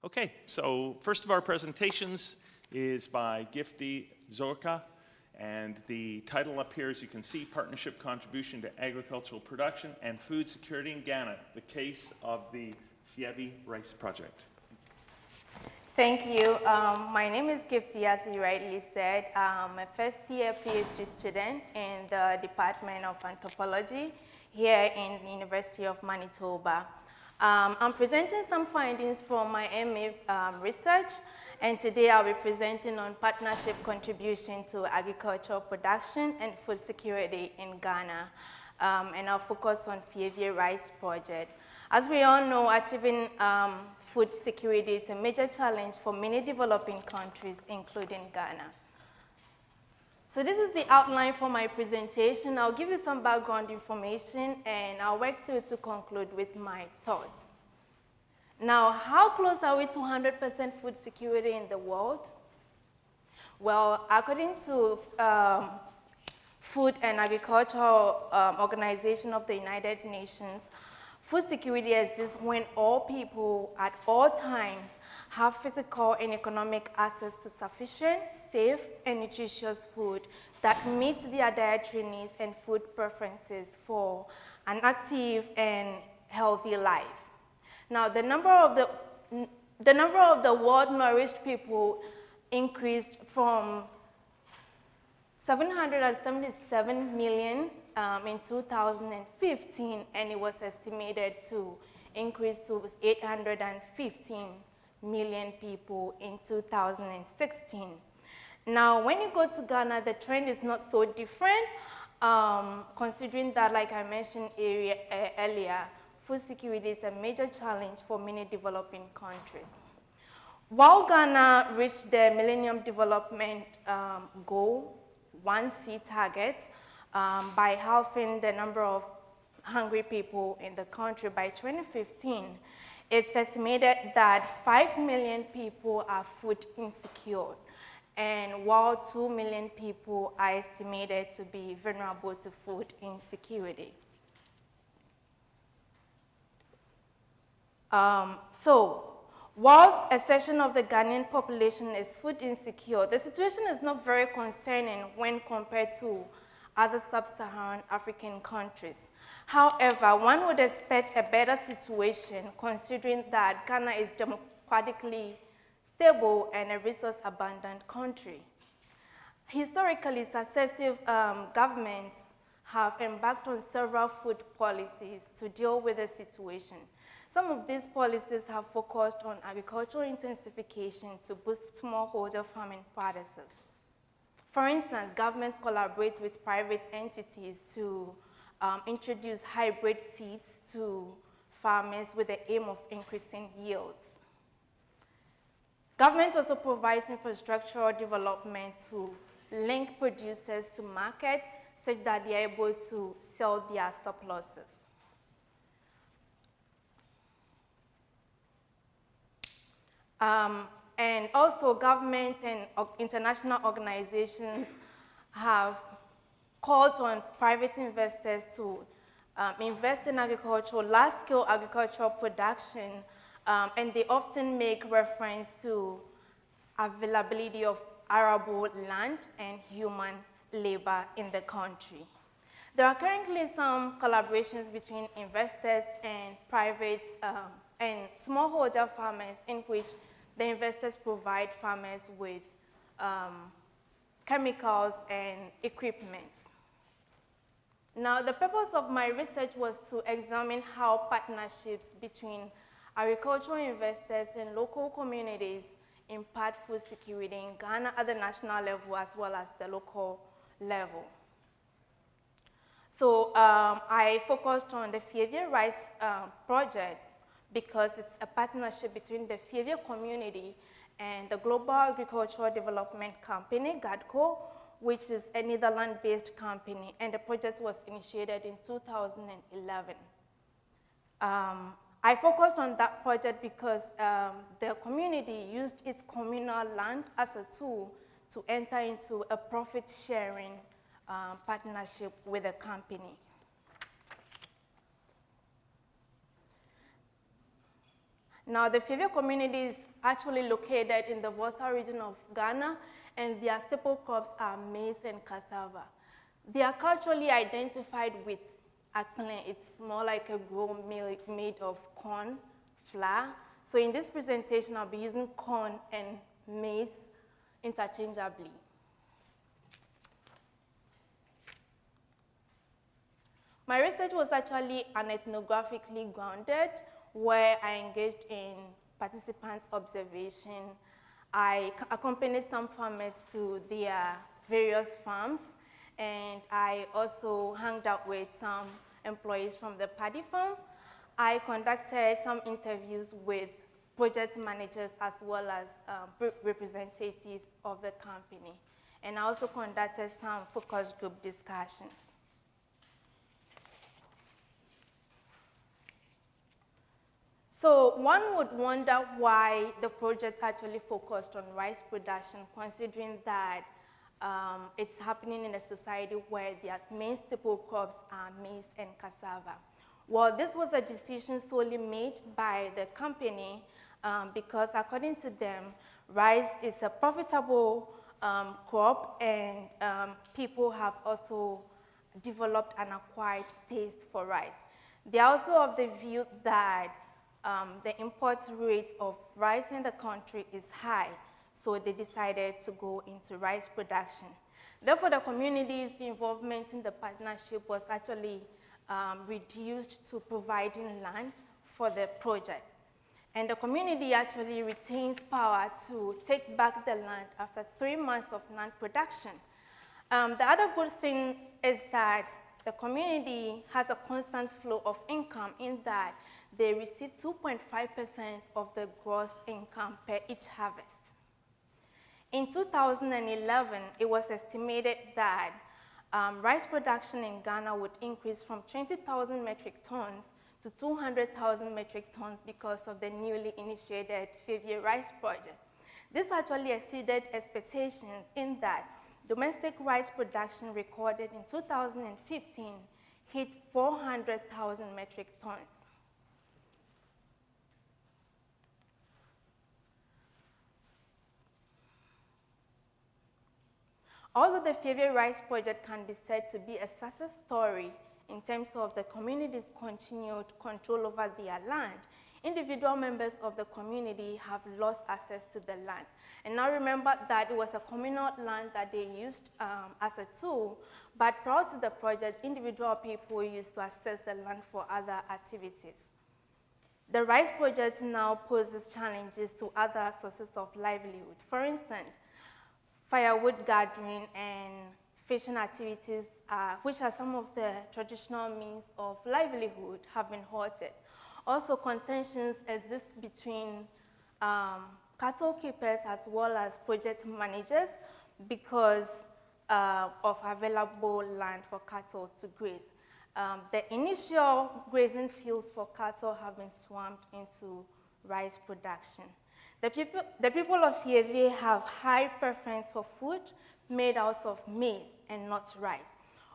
Okay, so first of our presentations is by Gifty Dzorka, and the title up here, as you can see, Partnership Contribution to Agricultural Production and Food Security in Ghana, the case of the Fievi Rice Project. Thank you. My name is Gifty, as you rightly said. I'm a first-year PhD student in the Department of Anthropology here in the University of Manitoba. I'm presenting some findings from my MA research, and today I'll be presenting on partnership contribution to agricultural production and food security in Ghana, and I'll focus on Fievi Rice Project. As we all know, achieving food security is a major challenge for many developing countries, including Ghana. So this is the outline for my presentation. I'll give you some background information, and I'll work through to conclude with my thoughts. Now, how close are we to 100% food security in the world? Well, according to Food and Agricultural Organization of the United Nations, food security exists when all people at all times have physical and economic access to sufficient, safe, and nutritious food that meets their dietary needs and food preferences for an active and healthy life. Now, the number of the world-nourished people increased from 777 million in 2015, and it was estimated to increase to 815 million people in 2016. Now, when you go to Ghana, the trend is not so different, considering that, like I mentioned earlier, food security is a major challenge for many developing countries. While Ghana reached the Millennium Development Goal 1C target by halving the number of hungry people in the country by 2015, it's estimated that 5 million people are food insecure, and while 2 million people are estimated to be vulnerable to food insecurity. So, while a section of the Ghanaian population is food insecure, the situation is not very concerning when compared to other sub-Saharan African countries. However, one would expect a better situation considering that Ghana is democratically stable and a resource-abundant country. Historically, successive governments have embarked on several food policies to deal with the situation. Some of these policies have focused on agricultural intensification to boost smallholder farming practices. For instance, governments collaborate with private entities to introduce hybrid seeds to farmers with the aim of increasing yields. Government also provides infrastructural development to link producers to market such that they are able to sell their surpluses. And also government and international organizations have called on private investors to invest in agriculture, large-scale agricultural production, and they often make reference to availability of arable land and human labor in the country. There are currently some collaborations between investors and private and smallholder farmers in which the investors provide farmers with chemicals and equipment. Now, the purpose of my research was to examine how partnerships between agricultural investors and local communities impact food security in Ghana at the national level as well as the local level. So I focused on the Fievi Rice Project because it's a partnership between the Fievi community and the Global Agricultural Development Company, GADCO, which is a Netherlands-based company, and the project was initiated in 2011. I focused on that project because the community used its communal land as a tool to enter into a profit-sharing partnership with the company. Now, the Fivia community is actually located in the Volta region of Ghana, and their staple crops are maize and cassava. They are culturally identified with akple. It's more like a grow made of corn flour. So in this presentation, I'll be using corn and maize interchangeably. My research was actually ethnographically grounded, where I engaged in participant observation. I accompanied some farmers to their various farms, and I also hung out with some employees from the paddy farm. I conducted some interviews with project managers as well as representatives of the company. And I also conducted some focus group discussions. So one would wonder why the project actually focused on rice production, considering that it's happening in a society where their main staple crops are maize and cassava. Well, this was a decision solely made by the company because according to them, rice is a profitable crop, and people have also developed an acquired taste for rice. They are also of the view that the import rate of rice in the country is high, so they decided to go into rice production. Therefore, the community's involvement in the partnership was actually reduced to providing land for the project. And the community actually retains power to take back the land after 3 months of land production. The other good thing is that the community has a constant flow of income in that they receive 2.5% of the gross income per each harvest. In 2011, it was estimated that rice production in Ghana would increase from 20,000 metric tons to 200,000 metric tons because of the newly initiated 5-year rice project. This actually exceeded expectations in that domestic rice production recorded in 2015 hit 400,000 metric tons. Although the 5-year rice project can be said to be a success story in terms of the community's continued control over their land, individual members of the community have lost access to the land. And now remember that it was a communal land that they used as a tool, but prior to the project, individual people used to access the land for other activities. The rice project now poses challenges to other sources of livelihood. For instance, firewood gathering and fishing activities, which are some of the traditional means of livelihood, have been halted. Also, contentions exist between cattle keepers as well as project managers because of available land for cattle to graze. The initial grazing fields for cattle have been swamped into rice production. The people of Fieve have high preference for food made out of maize and not rice.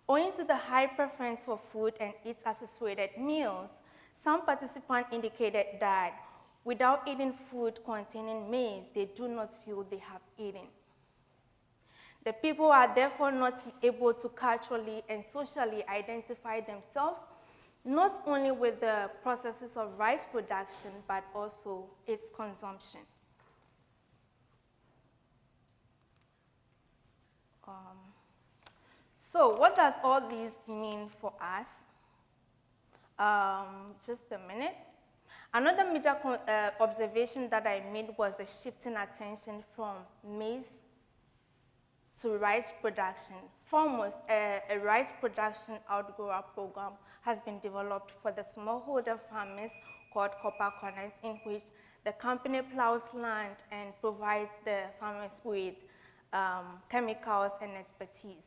Owing to the high preference for food and its associated meals, some participants indicated that without eating food containing maize, they do not feel they have eaten. The people are therefore not able to culturally and socially identify themselves, not only with the processes of rice production, but also its consumption. So what does all this mean for us? Just a minute. Another major observation that I made was the shifting attention from maize to rice production. Foremost, a rice production outgrower program has been developed for the smallholder farmers called Copper Connect, in which the company plows land and provides the farmers with chemicals and expertise.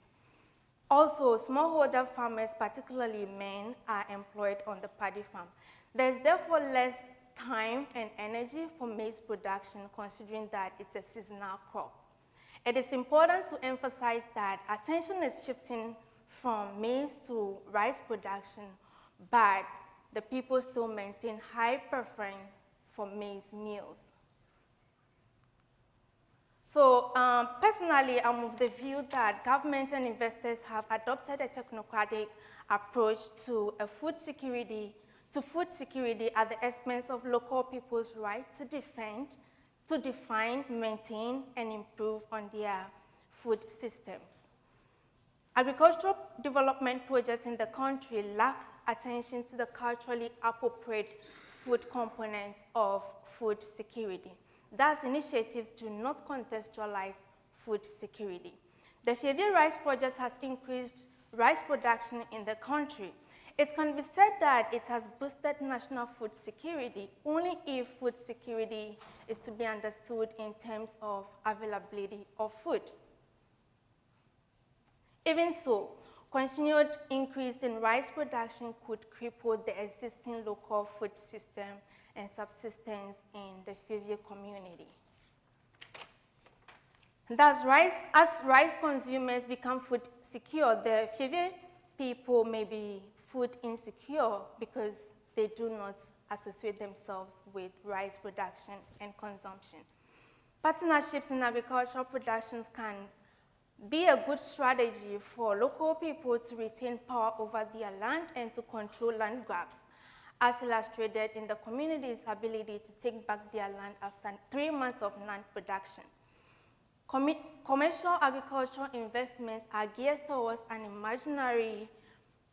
Also, smallholder farmers, particularly men, are employed on the paddy farm. There's therefore less time and energy for maize production, considering that it's a seasonal crop. It is important to emphasize that attention is shifting from maize to rice production, but the people still maintain high preference for maize meals. So personally, I'm of the view that government and investors have adopted a technocratic approach to food security at the expense of local people's right to define, maintain, and improve on their food systems. Agricultural development projects in the country lack attention to the culturally appropriate food component of food security. Thus, initiatives do not contextualize food security. The Fievie Rice Project has increased rice production in the country. It can be said that it has boosted national food security only if food security is to be understood in terms of availability of food. Even so, continued increase in rice production could cripple the existing local food system and subsistence in the Fievie community. Thus, as rice consumers become food secure, the Fievie people may be food insecure because they do not associate themselves with rice production and consumption. Partnerships in agricultural productions can be a good strategy for local people to retain power over their land and to control land grabs, as illustrated in the community's ability to take back their land after 3 months of non-production. Commercial agricultural investments are geared towards an imaginary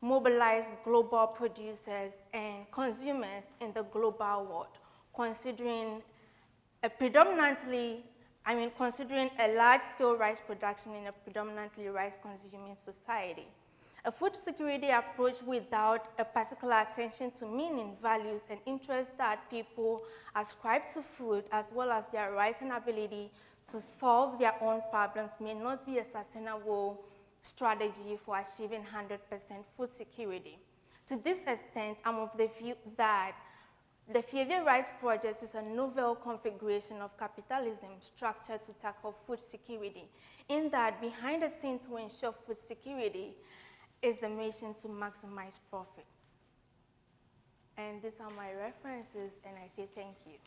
mobilized global producers and consumers in the global world, considering a large-scale rice production in a predominantly rice-consuming society. A food security approach without a particular attention to meaning, values, and interests that people ascribe to food, as well as their right and ability to solve their own problems, may not be a sustainable strategy for achieving 100% food security. To this extent, I'm of the view that the Fievie Rice Project is a novel configuration of capitalism structured to tackle food security, in that behind the scenes to ensure food security is the mission to maximize profit. And these are my references, and I say thank you.